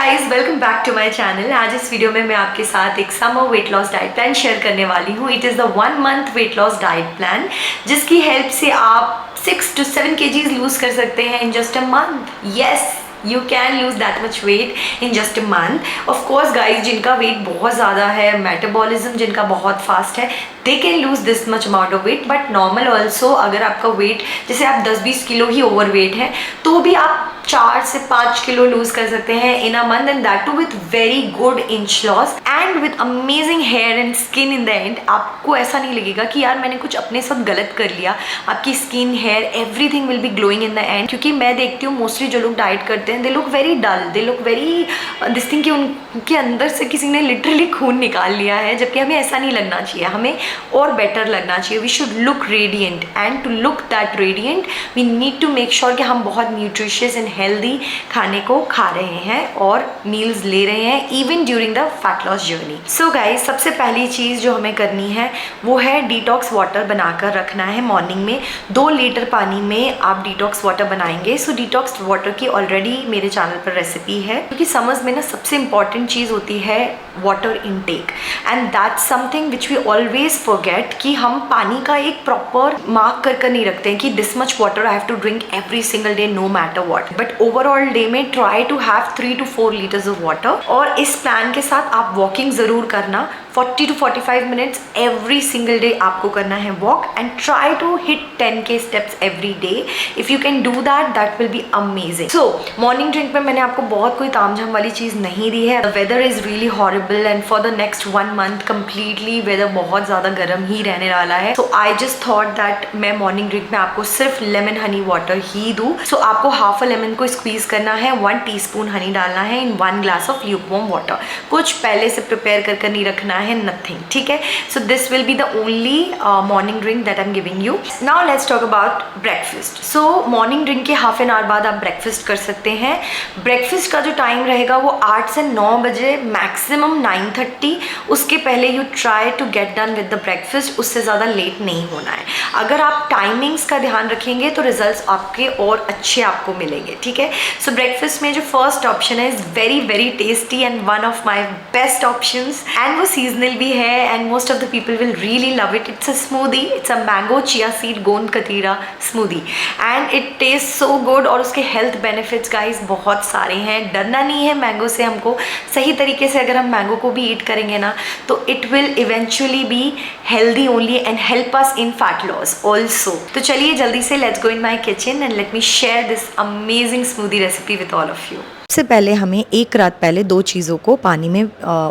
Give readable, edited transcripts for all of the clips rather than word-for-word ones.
Guys, welcome back to my channel. आज इस video में मैं आपके साथ एक summer weight loss diet plan share करने वाली हूँ। It is the 1 month weight loss diet plan, जिसकी हेल्प से आप 6 to 7 kgs लूज कर सकते हैं in just a month. Yes, you can lose that much weight in just a month. Of course guys, जिनका weight बहुत ज़्यादा है, मेटाबॉलिज्म जिनका बहुत फास्ट है, they can lose this much amount of weight. But normal also, अगर आपका weight जैसे आप 10-20 किलो ही ओवर वेट है तो भी आप 4 से 5 किलो लूज कर सकते हैं in a month, and that too with very good inch loss and with amazing hair and skin in the end. आपको ऐसा नहीं लगेगा कि यार मैंने कुछ अपने साथ गलत कर लिया। आपकी skin, hair, everything will be glowing in the end. क्योंकि मैं देखती हूँ मोस्टली जो लोग डाइट करते हैं, they look very dull, they look very this thing कि उनके अंदर से किसी ने लिटरली खून निकाल लिया है, जबकि हमें ऐसा नहीं लगना चाहिए। हमें और बेटर लगना चाहिए। We should look radiant, and to look that radiant we need to make sure कि हम बहुत न्यूट्रिशियस एंड हेल्दी खाने को खा रहे हैं और मील्स ले रहे हैं even during the fat loss journey. So guys, सबसे पहली चीज़ जो हमें करनी है वो है डिटॉक्स वाटर बनाकर रखना है। मॉर्निंग में 2 लीटर पानी में आप डिटॉक्स वाटर बनाएंगे। सो डिटॉक्स वाटर की ऑलरेडी मेरे चैनल पर रेसिपी है, क्योंकि समर्स में ना सबसे इंपॉर्टेंट चीज़ होती है water intake, and that's something which we always forget कि हम पानी का एक प्रॉपर मार्क कर नहीं रखते हैं कि this much water I have to drink every single day no matter what. But overall day में try to have 3 to 4 litres of water. और इस प्लान के साथ आप वॉकिंग ज़रूर करना, 40 to 45 minutes every single day आपको करना है walk, and try to hit 10K steps every day. If you can do that, that will be amazing. So morning drink में मैंने आपको बहुत कोई तामझाम वाली चीज़ नहीं दी है। The weather is really horrible, and for the next 1 month completely weather बहुत ज़्यादा गर्म ही रहने वाला है। So I just thought that मैं मॉर्निंग ड्रिंक में आपको सिर्फ लेमन हनी वाटर ही दूँ। सो आपको हाफ अ लेमन को स्क्वीज करना है, 1 टीस्पून हनी डालना है इन 1 ग्लास ऑफ ल्यूकवार्म वाटर। कुछ पहले से प्रिपेयर कर नहीं रखना है, नथिंग, ठीक है। So this will be the only morning drink that I am giving you. Now let's talk about breakfast. So morning drink के हाफ एन आवर बाद आप ब्रेकफास्ट कर सकते हैं। ब्रेकफास्ट का जो टाइम रहेगा वो 8 से 9 बजे, मैक्सिमम 9:30। उसके पहले you try to get done with the breakfast. उससे ज़्यादा लेट नहीं होना है। अगर आप टाइमिंग्स का ध्यान रखेंगे तो रिजल्ट्स आपके और अच्छे आपको मिलेंगे, ठीक है। सो ब्रेकफास्ट में जो फर्स्ट ऑप्शन है is very very tasty and one of my best options, and वो सीजनल भी है and most of the people will really love it. It's a smoothie, it's a mango chia seed gond katira smoothie, and it taste so good. और उसके health benefits guys बहुत सारे हैं। डरना नहीं है मैंगो से। हमको सही तरीके से अगर हम मैंगो को भी ईट करेंगे ना, तो it will eventually be healthy only and help us in fat loss also. तो चलिए जल्दी से let's go in my kitchen and let me share this amazing smoothie recipe with all of you. सबसे पहले हमें एक रात पहले 2 चीज़ों को पानी में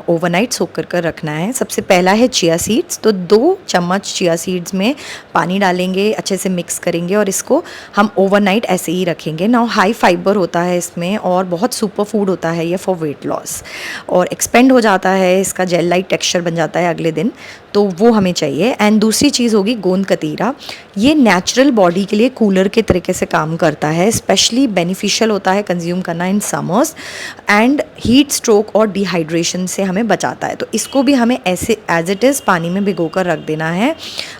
ओवरनाइट सोक कर रखना है। सबसे पहला है चिया सीड्स। तो 2 चम्मच चिया सीड्स में पानी डालेंगे, अच्छे से मिक्स करेंगे और इसको हम ओवरनाइट ऐसे ही रखेंगे। नाउ हाई फाइबर होता है इसमें और बहुत सुपर फूड होता है ये फॉर वेट लॉस, और एक्सपेंड हो जाता है, इसका जेल लाइक टेक्सचर बन जाता है अगले दिन, तो वो हमें चाहिए। एंड दूसरी चीज़ होगी गोंद कतीरा। ये नेचुरल बॉडी के लिए कूलर के तरीके से काम करता है, स्पेशली बेनिफिशियल होता है कंज्यूम करना in summers, and heat stroke और डिहाइड्रेशन से हमें बचाता है। तो इसको भी हमें ऐसे एज इट इज़ पानी में भिगोकर रख देना है,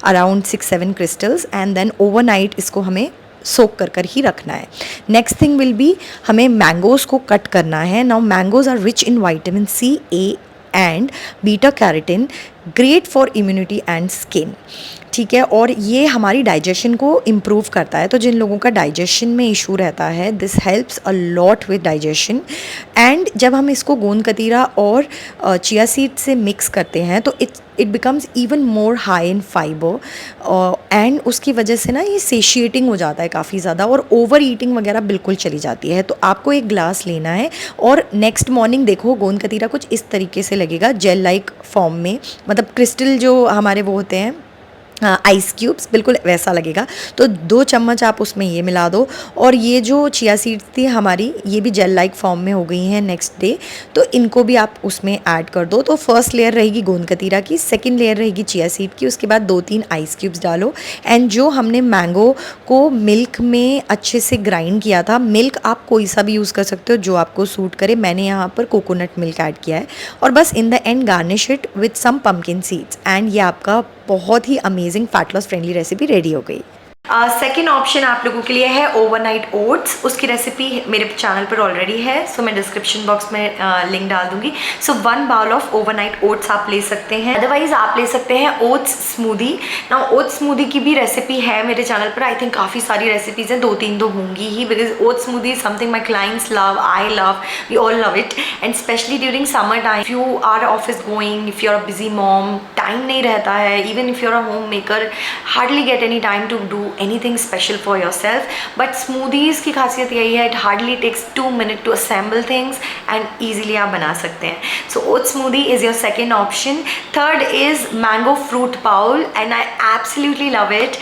around 6-7 crystals, and then overnight इसको हमें सोक कर ही रखना है। नेक्स्ट थिंग विल बी, हमें मैंगोज़ को कट करना है। Now mangoes are rich in vitamin C, A and beta carotene, great for immunity and skin, ठीक है। और ये हमारी डाइजेशन को इम्प्रूव करता है। तो जिन लोगों का डाइजेशन में इशू रहता है, this helps a lot with digestion. And जब हम इसको गोंद कतीरा और चिया सीड से मिक्स करते हैं तो it becomes even more high in fibre, and उसकी वजह से ना ये सेशिएटिंग हो जाता है काफ़ी ज़्यादा, और ओवर ईटिंग वगैरह बिल्कुल चली जाती है। तो आपको एक ग्लास लेना है और नेक्स्ट मॉर्निंग देखो गोंद कतीरा कुछ इस तरीके से लगेगा, जेल लाइक फॉर्म में, मतलब क्रिस्टल जो हमारे वो होते हैं आइस क्यूब्स, बिल्कुल वैसा लगेगा। तो 2 चम्मच आप उसमें ये मिला दो, और ये जो चिया सीड्स थी हमारी, ये भी जेल लाइक फॉर्म में हो गई हैं नेक्स्ट डे, तो इनको भी आप उसमें ऐड कर दो। तो फर्स्ट लेयर रहेगी गोंद कतीरा की, सेकंड लेयर रहेगी चिया सीड की, उसके बाद 2-3 आइस क्यूब्स डालो। एंड जो हमने मैंगो को मिल्क में अच्छे से ग्राइंड किया था, मिल्क आप कोई सा भी यूज़ कर सकते हो जो आपको सूट करे। मैंने यहाँ पर कोकोनट मिल्क ऐड किया है, और बस in the end garnish it with some pumpkin seeds, and ये आपका बहुत ही amazing fat loss friendly recipe ready हो गई। सेकेंड ऑप्शन आप लोगों के लिए है ओवरनाइट ओट्स। उसकी रेसिपी मेरे चैनल पर ऑलरेडी है, सो मैं डिस्क्रिप्शन बॉक्स में लिंक डाल दूंगी। So 1 bowl of overnight oats आप ले सकते हैं। अदरवाइज आप ले सकते हैं ओट्स स्मूदी। ना ओट्स स्मूदी की भी रेसिपी है मेरे चैनल पर। आई थिंक काफ़ी सारी रेसिपीज़ हैं, 2-3 तो होंगी ही, because oats smoothie is something my clients love, I love, we all love it. And specially during summer time, if you are office going, if you are a busy mom, time नहीं रहता है, even if you are a home maker, hardly get any time to do anything special for yourself, but smoothies की खासियत यही है, it hardly takes 2 minutes to assemble things and easily आप बना सकते हैं। So oat smoothie is your second option. Third is mango fruit bowl and I absolutely love it.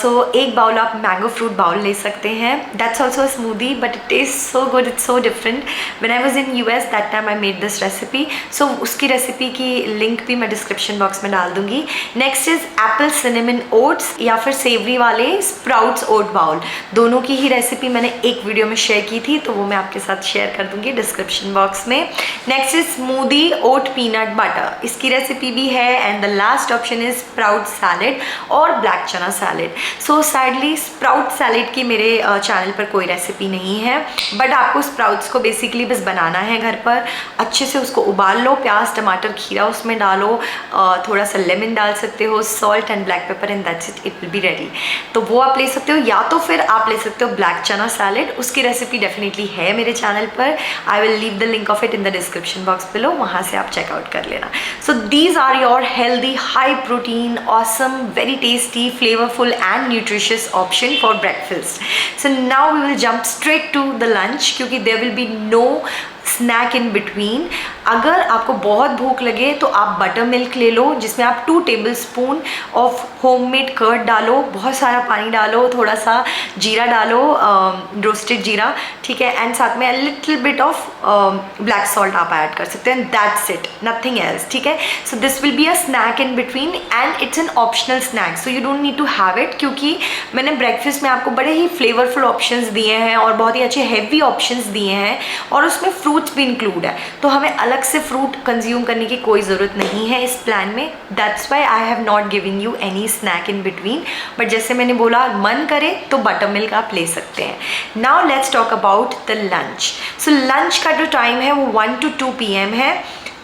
So एक bowl आप mango fruit bowl ले सकते हैं। That's also a smoothie but it tastes so good, it's so different. When I was in US that time I made this recipe. So उसकी recipe की link भी मैं description box में डाल दूंगी। Next is Apple cinnamon oats या फिर सेवरी वाले स्प्राउट्स ओट बाउल। दोनों की ही रेसिपी मैंने एक वीडियो में शेयर की थी, तो वो मैं आपके साथ शेयर कर दूंगी डिस्क्रिप्शन बॉक्स में। Next is smoothie oat peanut butter, इसकी रेसिपी भी है। And the last option is sprout salad और black chana salad. So sadly sprout salad की मेरे चैनल पर कोई रेसिपी नहीं है, बट आपको स्प्राउट्स को बेसिकली बस बनाना है घर पर। अच्छे से उसको उबाल लो, प्याज टमाटर खीरा उसमें डालो, थोड़ा सा लेमन डाल सकते हो, salt and black pepper and that's it, it will be ready. तो वो आप ले सकते हो, या तो फिर आप ले सकते हो ब्लैक चना सैलेड। उसकी रेसिपी डेफिनेटली है मेरे चैनल पर। I will leave the link of it in the description box below, वहाँ से आप चेकआउट कर लेना। So these are your healthy, high protein, awesome, very tasty, flavourful and nutritious option for breakfast. So now we will jump straight to the lunch, क्योंकि there will be no snack in between. अगर आपको बहुत भूख लगे तो आप butter milk ले लो, जिसमें आप 2 टेबलस्पून ऑफ होममेड कर्ड डालो, बहुत सारा पानी डालो, थोड़ा सा जीरा डालो, रोस्टेड जीरा, ठीक है, एंड साथ में little bit of black salt आप ऐड कर सकते हैं। दैट्स इट, नथिंग एल्स, ठीक है। So this will be a snack in between and it's an optional snack, so you don't need to have it, क्योंकि मैंने ब्रेकफास्ट में आपको बड़े ही फ्लेवरफुल ऑप्शंस दिए हैं और बहुत ही अच्छे हैवी ऑप्शंस दिए हैं, और उसमें फ्रूट्स भी इंक्लूड है, तो हमें अलग से फ्रूट कंज्यूम करने की कोई ज़रूरत नहीं है इस प्लान में। That's why I have not giving you any snack in between, but जैसे मैंने बोला, मन करे तो बटर मिल्क आप ले सकते हैं। Now let's talk about the lunch. So lunch का जो टाइम है वो 1 to 2 PM है,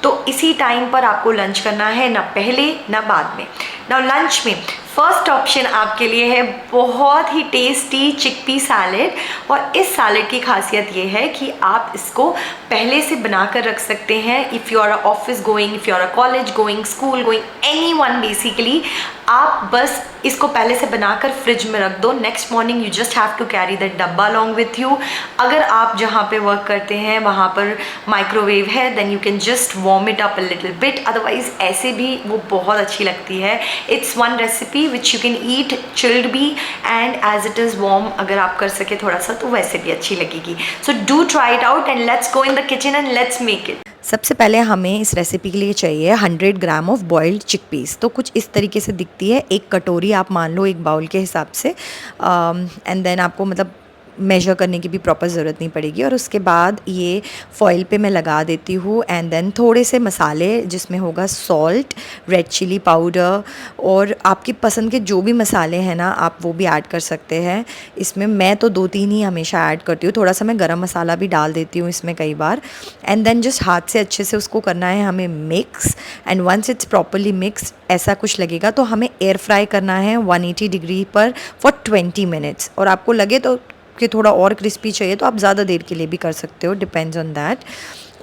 तो इसी टाइम पर आपको लंच करना है, ना पहले ना बाद में। नाउ लंच में फर्स्ट ऑप्शन आपके लिए है बहुत ही टेस्टी चिकपी सैलेड, और इस सैलेड की खासियत ये है कि आप इसको पहले से बना कर रख सकते हैं। If you are a office going, if you are a college going, school going, anyone basically, आप बस इसको पहले से बनाकर फ्रिज में रख दो। Next morning you just have to carry that dabba along with you. अगर आप जहाँ पे वर्क करते हैं वहाँ पर माइक्रोवेव है, then you can just warm it up a little bit, otherwise ऐसे भी वो बहुत अच्छी लगती है। It's one recipe which you can eat chilled भी and as it is warm, अगर आप कर सके थोड़ा सा तो वैसे भी अच्छी लगेगी। So do try it out and let's go in the kitchen and let's make it. सबसे पहले हमें इस रेसिपी के लिए चाहिए 100 ग्राम ऑफ बॉइल्ड चिकपीस। तो कुछ इस तरीके से दिखती है, एक कटोरी आप मान लो एक बाउल के हिसाब से, एंड देन आपको मतलब मेजर करने की भी प्रॉपर ज़रूरत नहीं पड़ेगी। और उसके बाद ये फॉइल पे मैं लगा देती हूँ, एंड देन थोड़े से मसाले जिसमें होगा सॉल्ट, रेड चिली पाउडर, और आपकी पसंद के जो भी मसाले हैं ना आप वो भी ऐड कर सकते हैं इसमें। मैं तो 2-3 ही हमेशा ऐड करती हूँ, थोड़ा सा मैं गरम मसाला भी डाल देती हूँ इसमें कई बार। एंड देन जस्ट हाथ से अच्छे से उसको करना है हमें mix, and once it's properly mix ऐसा कुछ लगेगा तो हमें एयर फ्राई करना है 180 डिग्री पर फॉर 20 मिनट्स। और आपको लगे तो कि थोड़ा और क्रिस्पी चाहिए तो आप ज़्यादा देर के लिए भी कर सकते हो, डिपेंड्स ऑन दैट।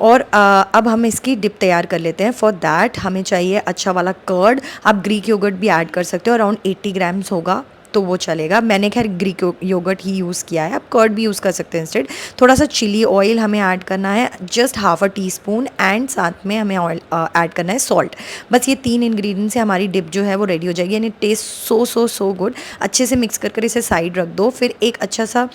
और अब हम इसकी डिप तैयार कर लेते हैं। फॉर दैट हमें चाहिए अच्छा वाला कर्ड, आप ग्रीक योगर्ट भी ऐड कर सकते हो, अराउंड 80 ग्राम्स होगा तो वो चलेगा। मैंने खैर ग्रीक योगर्ट ही यूज़ किया है, आप कर्ड भी यूज़ कर सकते हैं इंस्टेड। थोड़ा सा चिली ऑयल हमें ऐड करना है, just half a teaspoon, and साथ में हमें ऑयल ऐड करना है सॉल्ट। बस ये 3 इंग्रेडिएंट्स से हमारी डिप जो है वो रेडी हो जाएगी, and it taste so good. अच्छे से मिक्स कर इसे साइड रख दो। फिर एक अच्छा सा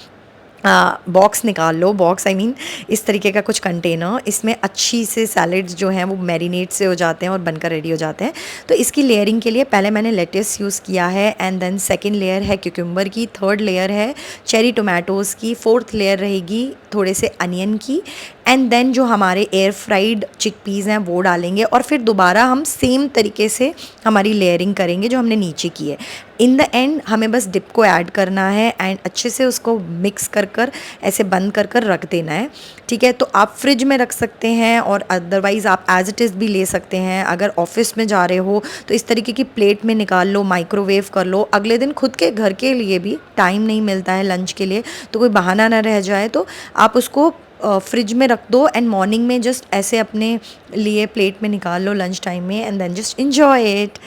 बॉक्स निकाल लो, बॉक्स आई मीन इस तरीके का कुछ कंटेनर, इसमें अच्छी से सैलेड्स जो हैं वो मैरिनेट से हो जाते हैं और बनकर रेडी हो जाते हैं। तो इसकी लेयरिंग के लिए पहले मैंने लेट्स यूज़ किया है, एंड देन सेकंड लेयर है क्यूकम्बर की, थर्ड लेयर है चेरी टोमेटोज़ की, फोर्थ लेयर रहेगी थोड़े से अनियन की, एंड देन जो हमारे एयर फ्राइड चिकपीज़ हैं वो डालेंगे। और फिर दोबारा हम सेम तरीके से हमारी लेयरिंग करेंगे जो हमने नीचे की है। इन द एंड हमें बस डिप को ऐड करना है एंड अच्छे से उसको मिक्स कर कर ऐसे बंद कर कर रख देना है, ठीक है। तो आप फ्रिज में रख सकते हैं और अदरवाइज़ आप एज इट इज़ भी ले सकते हैं। अगर ऑफिस में जा रहे हो तो इस तरीके की प्लेट में निकाल लो, माइक्रोवेव कर लो। अगले दिन खुद के घर के लिए भी टाइम नहीं मिलता है लंच के लिए, तो कोई बहाना ना रह जाए, तो आप उसको फ्रिज में रख दो एंड मॉर्निंग में जस्ट ऐसे अपने लिए प्लेट में निकाल लो लंच टाइम में and then just enjoy it.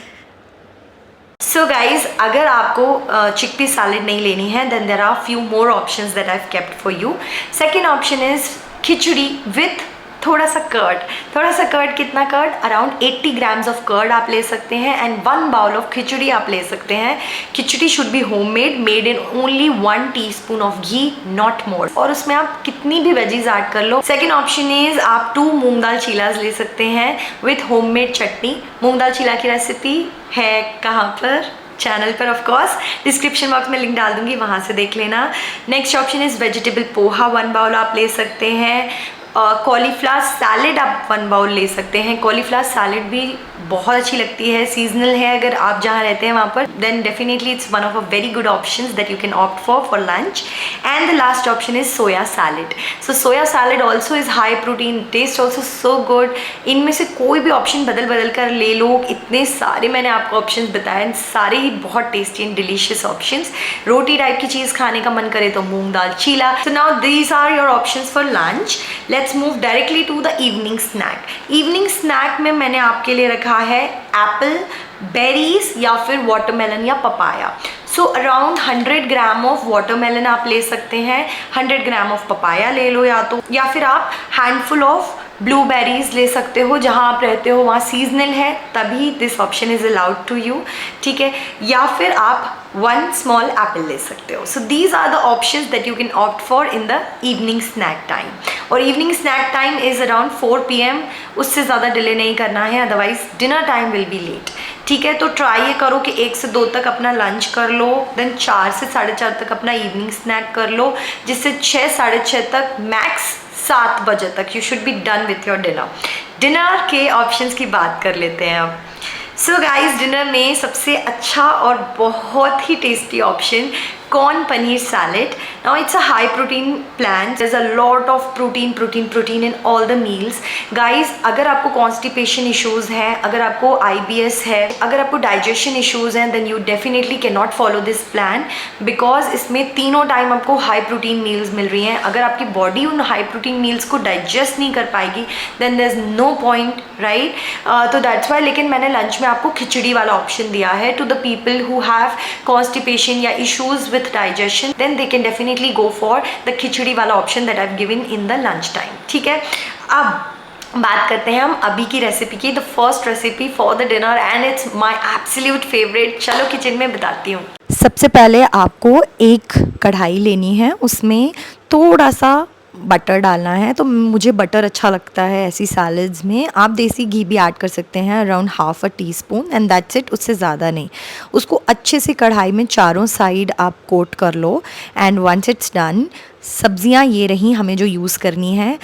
So guys, अगर आपको चिकपी सैलेड नहीं लेनी है then there are few more options that I have kept for you. Second option is khichdi with थोड़ा सा कर्ड। थोड़ा सा कर्ड, कितना curd? Around 80 grams of curd आप ले सकते हैं एंड 1 बाउल ऑफ खिचड़ी आप ले सकते हैं। Khichdi should be homemade, made in only 1 teaspoon of ghee, not more. और उसमें आप कितनी भी वेजीज ऐड कर लो। सेकेंड ऑप्शन इज आप 2 मूंग दाल चीलाज ले सकते हैं विथ होममेड चटनी। मूंग दाल चीला की रेसिपी है कहाँ पर? चैनल पर ऑफ कोर्स, डिस्क्रिप्शन बॉक्स में लिंक डाल दूंगी, वहाँ से देख लेना। Next option is vegetable poha, 1 bowl आप ले सकते हैं। कॉलीफ्लावर सैलेड आप 1 बाउल ले सकते हैं। कॉलीफ्लावर सैलेड भी बहुत अच्छी लगती है, सीजनल है, अगर आप जहाँ रहते हैं वहाँ पर, then definitely it's one of a very good options that you can opt for lunch. And the last option is soya salad. So soya salad also is high protein, taste also so good. इनमें से कोई भी option बदल बदल कर ले लो। इतने सारे मैंने आपको ऑप्शंस बताए, सारे ही बहुत टेस्टी एंड डिलीशियस ऑप्शंस। रोटी टाइप की चीज़ खाने का मन करे तो moong dal chilla. So now these are your options for lunch. Let's move directly to the evening snack. Evening snack में मैंने आपके लिए रखा है एप्पल, बेरीज या फिर वाटरमेलन या papaya. So around 100 gram of watermelon आप ले सकते हैं, 100 ग्राम ऑफ पपाया ले लो या फिर आप हैंडफुल ऑफ ब्लूबेरीज ले सकते हो। जहाँ आप रहते हो वहाँ सीजनल है, तभी this option is allowed to you, ठीक है। या फिर आप 1 स्मॉल एप्पल ले सकते हो। So these are the options that you can opt for in the evening snack time. और evening snack time is around 4 PM, उससे ज़्यादा डिले नहीं करना है, otherwise dinner time will be late, ठीक है। तो ट्राई ये करो कि 1 से 2 तक अपना लंच कर लो, देन 4 से 4:30 तक अपना इवनिंग स्नैक कर लो, जिससे 6, 6:30 तक, मैक्स 7 बजे तक you should be done with your dinner. Dinner के ऑप्शंस की बात कर लेते हैं अब। सो गाइस, डिनर में सबसे अच्छा और बहुत ही tasty option corn paneer salad. Now it's a high protein plan, there is a lot of protein in all the meals. Guys, अगर आपको कॉन्स्टिपेशन इश्यूज हैं, अगर आपको IBS है, अगर आपको डाइजेशन इश्यूज हैं, then you definitely can not follow this plan, because इसमें तीनों टाइम आपको हाई प्रोटीन मील्स मिल रही हैं। अगर आपकी बॉडी उन हाई प्रोटीन मील्स को डाइजेस्ट नहीं कर पाएगी then there is no point, right. तो दैट्स वाई, लेकिन मैंने लंच में आपको खिचड़ी वाला ऑप्शन दिया है to the people who have constipation या issues with digestion, then they can definitely go for the khichdi वाला option that I've given in the lunch time, ठीक है। अब बात करते हैं हम अभी की रेसिपी की, the first recipe for the dinner and it's my absolute favourite. चलो किचन में बताती हूँ। सबसे पहले आपको एक कढ़ाई लेनी है, उसमें थोड़ा सा बटर डालना है। तो मुझे बटर अच्छा लगता है ऐसी सैलड्स में। आप देसी घी भी ऐड कर सकते हैं, around ½ teaspoon, and that's it, उससे ज़्यादा नहीं। उसको अच्छे से कढ़ाई में चारों साइड आप कोट कर लो एंड वंस इट्स डन, सब्जियां ये रही हमें जो यूज़ करनी है।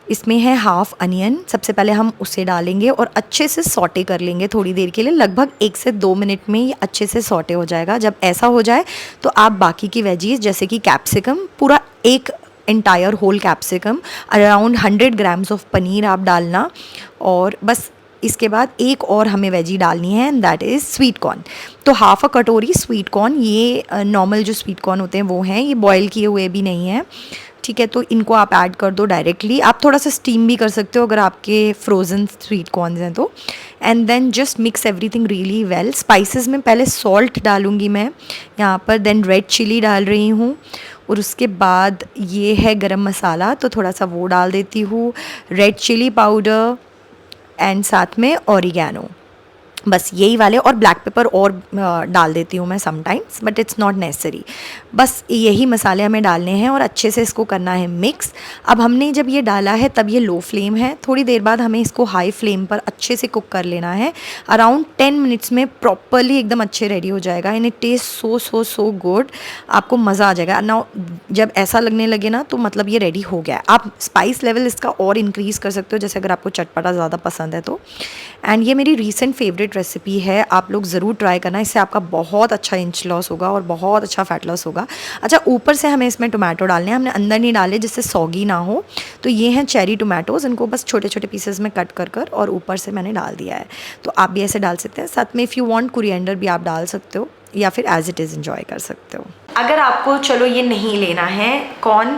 इसमें है ½ अनियन, सबसे पहले हम उसे डालेंगे और अच्छे से सॉटे कर लेंगे थोड़ी देर के लिए, लगभग 1 से 2 मिनट में ये अच्छे से सॉटे हो जाएगा। जब ऐसा हो जाए तो आप बाकी की वेजीज जैसे कि कैप्सिकम, पूरा एक entire whole capsicum, around 100 grams of paneer आप डालना, और बस इसके बाद एक और हमें वेजी डालनी है and that is sweet corn. तो ½ कटोरी स्वीट कॉर्न, ये नॉर्मल जो स्वीट कॉर्न होते हैं वो हैं, ये बॉयल किए हुए भी नहीं हैं, ठीक है। तो इनको आप ऐड कर दो डायरेक्टली। आप थोड़ा सा स्टीम भी कर सकते हो अगर आपके फ्रोज़न स्वीट कॉर्न्स हैं तो। And then just mix everything really well. Spices में पहले सॉल्ट डालूंगी मैं यहाँ पर, देन रेड चिली डाल रही हूँ, और उसके बाद ये है गरम मसाला, तो थोड़ा सा वो डाल देती हूँ, रेड चिली पाउडर एंड साथ में ऑरिगेनो, बस यही वाले, और ब्लैक पेपर और डाल देती हूँ मैं sometimes, but it's not necessary. बस यही मसाले हमें डालने हैं और अच्छे से इसको करना है मिक्स। अब हमने जब ये डाला है तब ये लो फ्लेम है, थोड़ी देर बाद हमें इसको हाई फ्लेम पर अच्छे से कुक कर लेना है। अराउंड 10 मिनट्स में प्रॉपरली एकदम अच्छे रेडी हो जाएगा and it taste so good, आपको मज़ा आ जाएगा। नाउ जब ऐसा लगने लगे ना तो मतलब ये रेडी हो गया है। आप स्पाइस लेवल इसका और इंक्रीज़ कर सकते हो, जैसे अगर आपको चटपटा ज़्यादा पसंद है तो। एंड ये मेरी रीसेंट फेवरेट फेवरेट रेसिपी है, आप लोग ज़रूर ट्राई करना, इससे आपका बहुत अच्छा इंच लॉस होगा और बहुत अच्छा फैट लॉस होगा। अच्छा, ऊपर से हमें इसमें टोमेटो डालने हैं, हमने अंदर नहीं डाले जिससे सॉगी ना हो। तो ये हैं चेरी टोमेटोज़, इनको बस छोटे छोटे पीसेस में कट कर और ऊपर से मैंने डाल दिया है। तो आप भी ऐसे डाल सकते हैं, साथ में इफ़ यू वांट कोरिएंडर भी आप डाल सकते हो या फिर एज इट इज़ एंजॉय कर सकते हो। अगर आपको चलो ये नहीं लेना है corn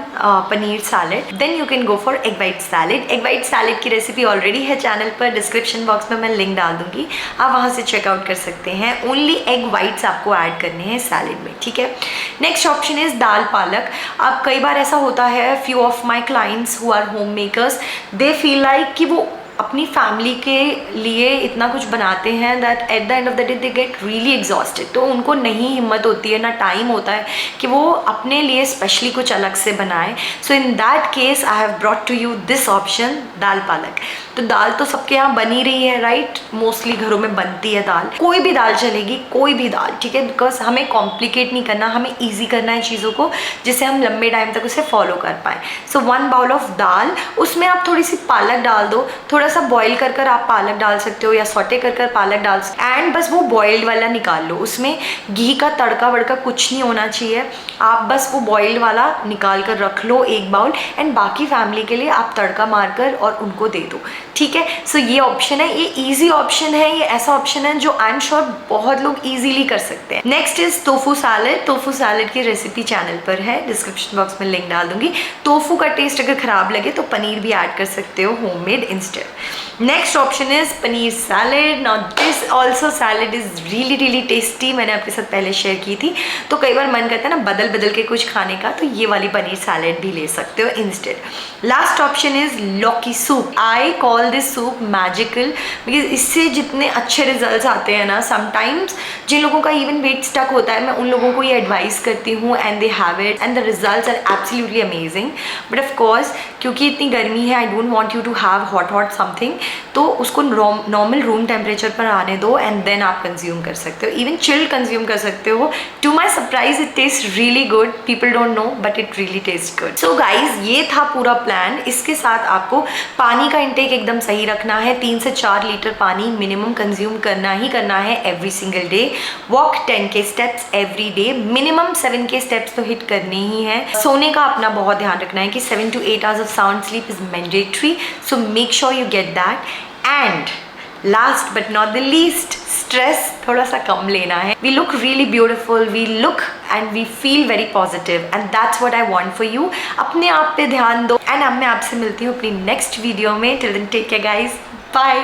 paneer salad, then you can go for egg white salad. Egg white salad की रेसिपी ऑलरेडी है चैनल पर, डिस्क्रिप्शन बॉक्स में मैं लिंक डाल दूंगी, आप वहाँ से चेकआउट कर सकते हैं। ओनली एग वाइट्स आपको ऐड करने हैं सैलेड में, ठीक है। नेक्स्ट ऑप्शन इज दाल पालक। अब कई बार ऐसा होता है, few of my clients who are home makers, they feel like कि वो अपनी फैमिली के लिए इतना कुछ बनाते हैं that at the end of the day they get really exhausted. तो उनको नहीं हिम्मत होती है, ना टाइम होता है कि वो अपने लिए स्पेशली कुछ अलग से बनाएं। So in that case I have brought to you this option, dal palak. तो दाल तो सबके यहाँ बनी रही है, राइट? मोस्टली घरों में बनती है दाल, कोई भी दाल चलेगी, कोई भी दाल, ठीक है। बिकॉज हमें कॉम्प्लिकेट नहीं करना, हमें ईजी करना है चीज़ों को, जिससे हम लंबे टाइम तक उसे फॉलो कर पाएँ। सो 1 बाउल ऑफ दाल, उसमें आप थोड़ी सी पालक डाल दो, थोड़ा सा बॉईल कर आप पालक डाल सकते हो या सॉटे कर पालक डाल सकते हो, एंड बस वो बॉइल्ड वाला निकाल लो। उसमें घी का तड़का वड़का कुछ नहीं होना चाहिए, आप बस वो बॉइल्ड वाला निकाल कर रख लो 1 बाउल, एंड बाकी फैमिली के लिए आप तड़का मारकर और उनको दे दो, ठीक है। सो ये ऑप्शन है, ये ईजी ऑप्शन है, ये ऐसा ऑप्शन है जो आई एम श्योर बहुत लोग ईजिली कर सकते हैं। Next is tofu salad. Tofu salad की रेसिपी चैनल पर है, डिस्क्रिप्शन बॉक्स में लिंक डाल दूंगी। टोफू का टेस्ट अगर खराब लगे तो पनीर भी ऐड कर सकते हो homemade instead. Next option is paneer salad. Now this also salad is really tasty, मैंने आपके साथ पहले शेयर की थी। तो कई बार मन करता है ना बदल बदल के कुछ खाने का, तो ये वाली पनीर सैलेड भी ले सकते हो इंस्टेड। लास्ट ऑप्शन इज लौकी soup. I call this soup magical, because इससे जितने अच्छे रिजल्ट्स आते हैं ना, समटाइम्स जिन लोगों का इवन वेट स्टक होता है, मैं उन लोगों को ये एडवाइस करती हूँ and they have it and the results are absolutely amazing. But of course क्योंकि इतनी गर्मी है, I don't want you to have hot something, तो उसको नॉर्मल रूम टेम्परेचर पर आने दो एंड देन आप कंज्यूम कर सकते हो, इवन चिल्ड कंज्यूम कर सकते हो। To my surprise it taste really good, people don't know but it really taste good. So guys, ये था पूरा प्लान। इसके साथ आपको पानी का इंटेक एकदम सही रखना है, 3 से 4 लीटर पानी मिनिमम कंज्यूम करना ही करना है every single day. Walk 10K steps every day, minimum 7K steps तो हिट करने ही है। सोने का अपना बहुत ध्यान रखना है कि 7 to 8 hours of sound sleep is mandatory, so make sure you get that. And last but not the least, stress थोड़ा सा कम लेना है। We look really beautiful, we look and we feel very positive, and that's what I want for you. अपने आप पे ध्यान दो, एंड अब मैं आपसे मिलती हूँ अपनी नेक्स्ट वीडियो में। Till then take care guys, bye.